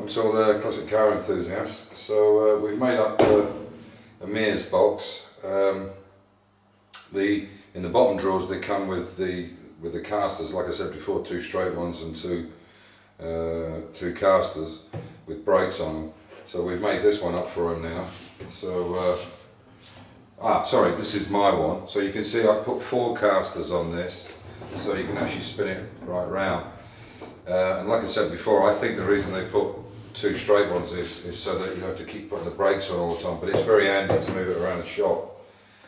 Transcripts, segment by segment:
welcome to all the classic car enthusiasts. So we've made up a Mears box. In the bottom drawers they come with the casters, like I said before, two straight ones and two casters with brakes on them. So we've made this one up for him now. So sorry, this is my one. So you can see I put 4 casters on this, so you can actually spin it right round. And like I said before, I think the reason they put 2 straight ones is so that you have to keep putting the brakes on all the time, but it's very handy to move it around the shop.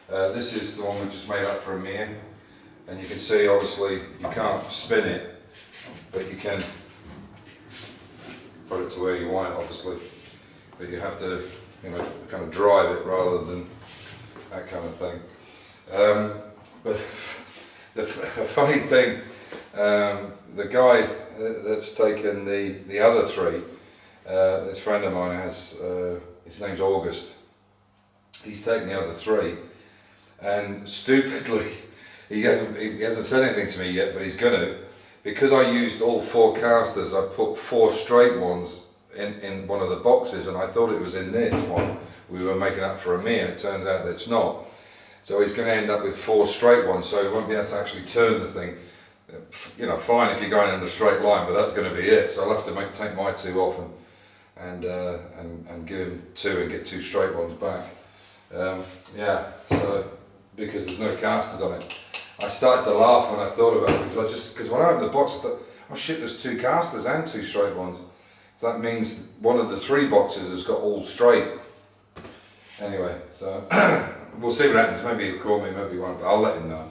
This is the one we just made up for a Mir, and you can see obviously you can't spin it, but you can put it to where you want it obviously, but you have to, you know, kind of drive it rather than that kind of thing. But the funny thing, the guy that's taken the other 3, this friend of mine has, his name's August, he's taken the other 3, and stupidly, he hasn't said anything to me yet, but he's gonna, because I used all 4 casters, I put 4 straight ones in one of the boxes, and I thought it was in this one we were making up for a Mir, and it turns out that it's not. So he's going to end up with 4 straight ones, so he won't be able to actually turn the thing. You know, fine if you're going in a straight line, but that's going to be it. So I'll have to take my 2 off and give him 2 and get 2 straight ones back. Yeah, so because there's no casters on it. I started to laugh when I thought about it, because when I opened the box I thought, oh shit, there's 2 casters and 2 straight ones. So that means one of the 3 boxes has got all straight. Anyway, so we'll see what happens. Maybe he'll call me, maybe he won't, but I'll let him know.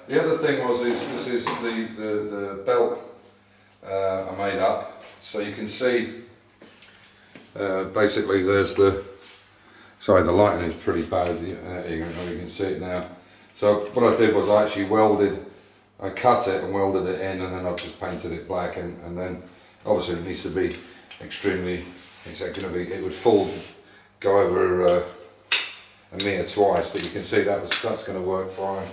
The other thing this is the belt I made up. So you can see, basically there's the lighting is pretty bad, you can see it now. So what I did was I actually I cut it and welded it in, and then I just painted it black, and then obviously it needs to be extremely, it would go over a Mir twice, but you can see that's going to work fine.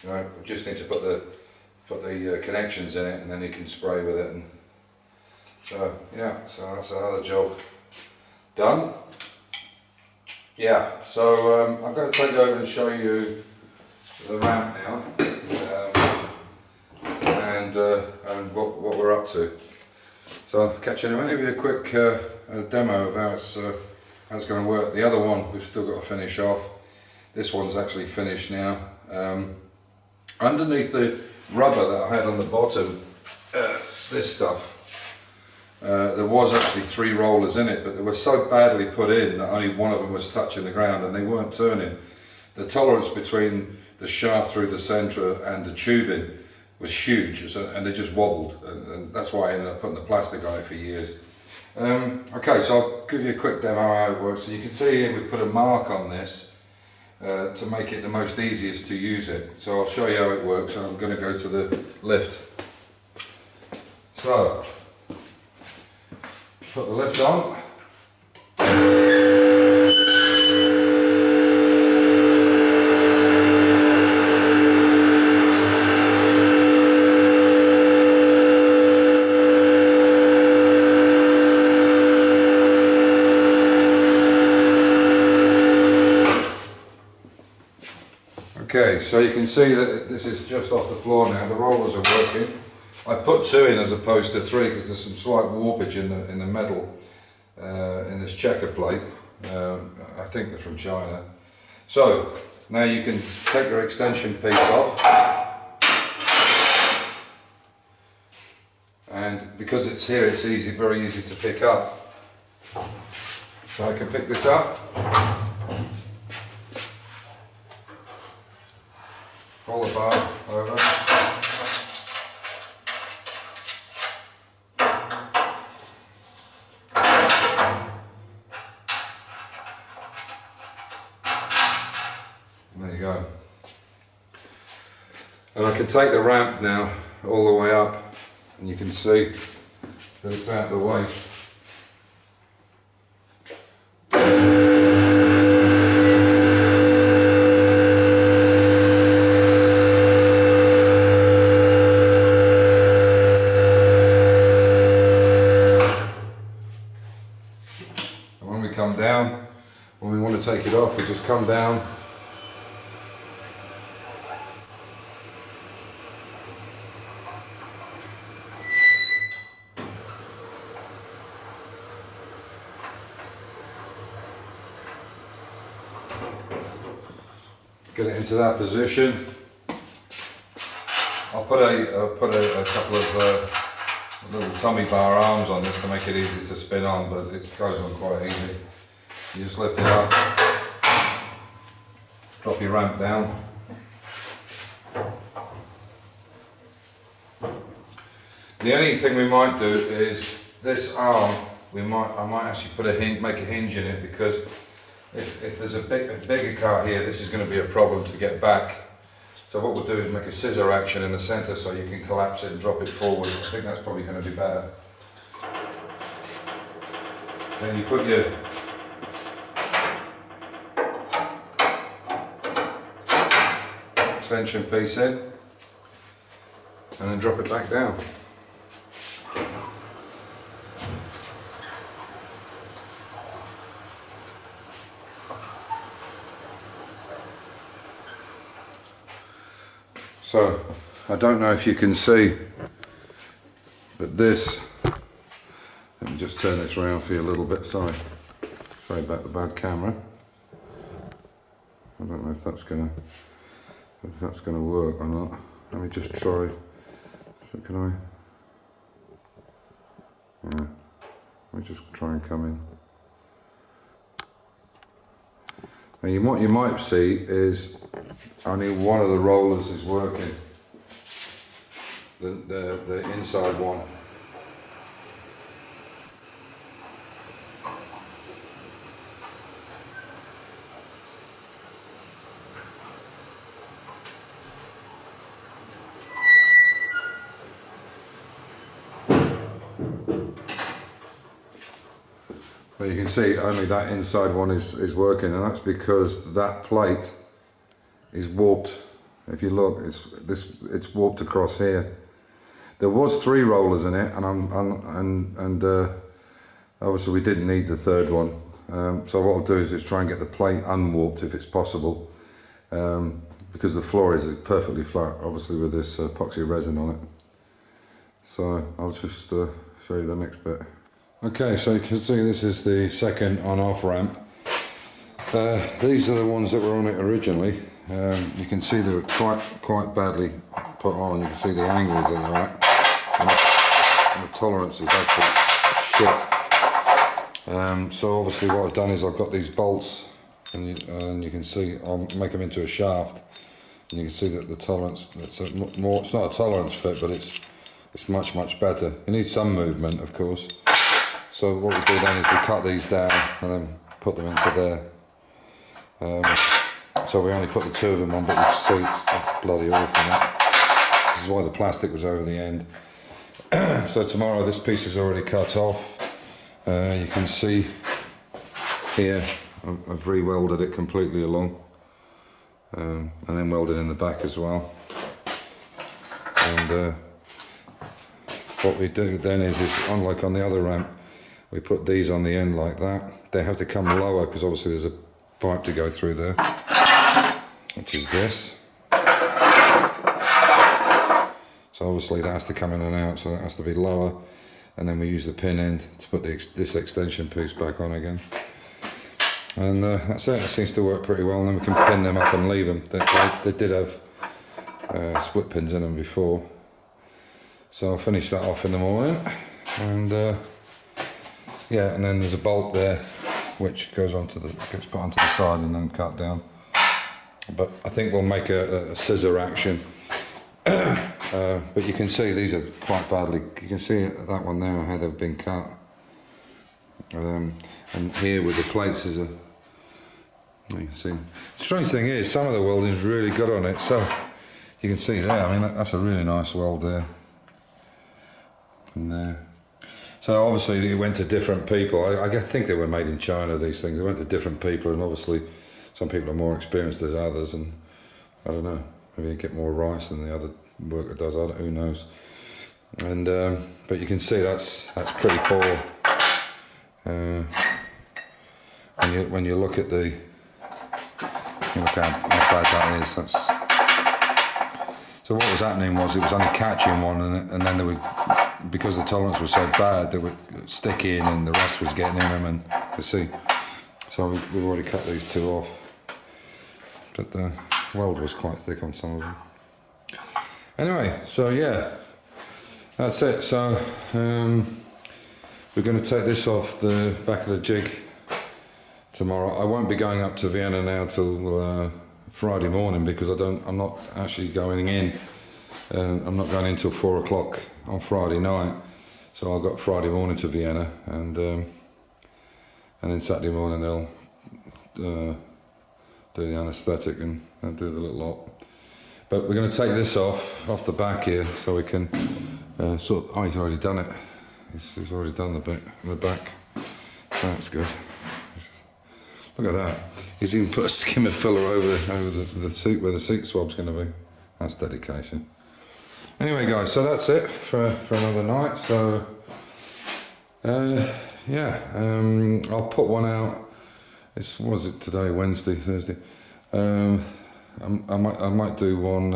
You know, we just need to put the connections in it, and then you can spray with it. And so yeah, so that's another job done. Yeah, so I'm going to take you over and show you the ramp now, and what we're up to. So I'll catch you in a minute. I'll give you a quick demo of how it's going to work. The other one we've still got to finish off. This one's actually finished now. Underneath the rubber that I had on the bottom, this stuff, there was actually 3 rollers in it, but they were so badly put in that only one of them was touching the ground and they weren't turning. The tolerance between the shaft through the centre and the tubing was huge, and they just wobbled, and that's why I ended up putting the plastic on it for years. Okay, so I'll give you a quick demo how it works. So you can see here we put a mark on this to make it the most easiest to use it. So I'll show you how it works, and I'm going to go to the lift. So, put the lift on. Okay, so you can see that this is just off the floor now. The rollers are working. I put 2 in as opposed to 3 because there's some slight warpage in the metal in this checker plate. I think they're from China. So now you can take your extension piece off, and because it's here, it's very easy to pick up. So I can pick this up. Pull the bar over. And there you go. And I can take the ramp now all the way up, and you can see that it's out of the way. come down. When we want to take it off, we just come down. Get it into that position. I'll put a couple of little tummy bar arms on this to make it easy to spin on, but it goes on quite easy. You just lift it up, drop your ramp down. The only thing we might do is this arm. I might actually put make a hinge in it, because if there's a bigger cart here, this is going to be a problem to get back. So what we'll do is make a scissor action in the centre so you can collapse it and drop it forward. I think that's probably going to be better. Then you put your extension piece in and then drop it back down. So, I don't know if you can see, but this, let me just turn this around for you a little bit, sorry about the bad camera. I don't know if that's gonna work or not. Let me just try, so can I? Yeah, let me just try and come in. Now what you might see is only one of the rollers is working, the inside one. But you can see only that inside one is working, and that's because that plate is warped. If you look, it's warped across here. There was 3 rollers in it, and obviously we didn't need the third one. So what I'll do is just try and get the plate unwarped if it's possible, because the floor is perfectly flat, obviously with this epoxy resin on it. So I'll just show you the next bit. Okay, so you can see this is the second on-off ramp. These are the ones that were on it originally. You can see they were quite badly put on. You can see the angles that they're at, and the tolerance is absolute shit. So obviously what I've done is I've got these bolts, and you can see I'll make them into a shaft, and you can see that the tolerance, it's not a tolerance fit, but it's much better. You need some movement, of course. So what we do then is we cut these down and then put them into there. So we only put the 2 of them on, but you can see it's bloody awful. This is why the plastic was over the end. So tomorrow this piece is already cut off. You can see here I've re-welded it completely along, and then welded in the back as well. And what we do then is unlike on the other ramp, we put these on the end like that. They have to come lower because obviously there's a pipe to go through there, which is this. So obviously that has to come in and out, so that has to be lower. And then we use the pin end to put this extension piece back on again. And that's it. It seems to work pretty well. And then we can pin them up and leave them. They did have split pins in them before. So I'll finish that off in the morning. And yeah, and then there's a bolt there which gets put onto the side and then cut down. But I think we'll make a scissor action. But you can see these are quite badly, you can see that one there how they've been cut. And here with the plates is you can see. The strange thing is some of the welding is really good on it, so you can see there, I mean that's a really nice weld there. And there. So obviously it went to different people. I think they were made in China, these things. They went to different people, and obviously some people are more experienced than others, and I don't know, maybe they get more rice than the other worker does, who knows. And but you can see that's pretty poor. when you look at the, look how bad that is. So what was happening was it was only catching one, and then there were, because the tolerance was so bad, they were sticking and the rust was getting in them, and you see. So we've already cut these two off, but the weld was quite thick on some of them. Anyway, so yeah, that's it. So we're going to take this off the back of the jig tomorrow. I won't be going up to Vienna now till Friday morning, because I'm not actually going in. I'm not going in till 4 o'clock on Friday night. So I've got Friday morning to Vienna, and then Saturday morning they'll do the anaesthetic and do the little lot. But we're going to take this off the back here, so we can sort. Oh, he's already done it. He's already done the bit in the back. So that's good. Look at that. He's even put a skimmer filler over the seat where the seat swab's going to be. That's dedication. Anyway, guys, so that's it for another night. So yeah, I'll put one out. Was it today? Wednesday, Thursday. I might do one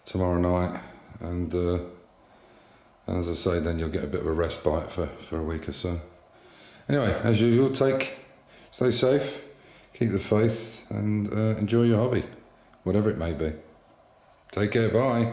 tomorrow night, and as I say, then you'll get a bit of a respite for a week or so. Anyway, as usual, stay safe, keep the faith, and enjoy your hobby, whatever it may be. Take care, bye.